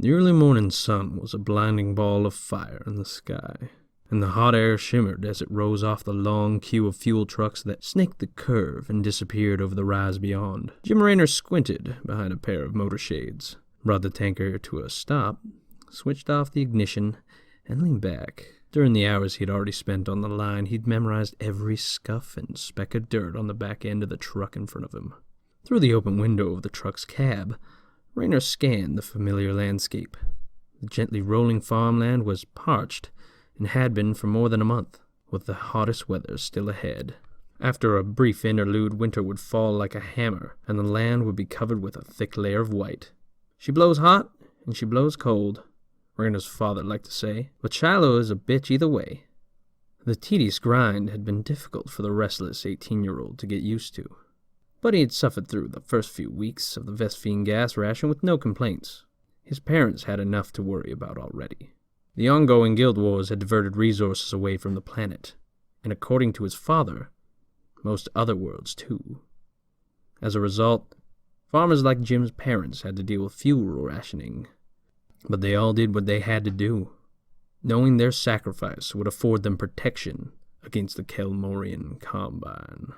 The early morning sun was a blinding ball of fire in the sky, and the hot air shimmered as it rose off the long queue of fuel trucks that snaked the curve and disappeared over the rise beyond. Jim Raynor squinted behind a pair of motor shades, brought the tanker to a stop, switched off the ignition, and leaned back. During the hours he'd already spent on the line, he'd memorized every scuff and speck of dirt on the back end of the truck in front of him. Through the open window of the truck's cab, Raynor scanned the familiar landscape. The gently rolling farmland was parched, and had been for more than a month, with the hottest weather still ahead. After a brief interlude, winter would fall like a hammer, and the land would be covered with a thick layer of white. "She blows hot, and she blows cold," Raynor's father liked to say, "but Shiloh is a bitch either way." The tedious grind had been difficult for the restless 18-year-old to get used to, but he had suffered through the first few weeks of the Vespine gas ration with no complaints. His parents had enough to worry about already. The ongoing guild wars had diverted resources away from the planet, and according to his father, most other worlds too. As a result, farmers like Jim's parents had to deal with fuel rationing, but they all did what they had to do, knowing their sacrifice would afford them protection against the Kelmorian Combine.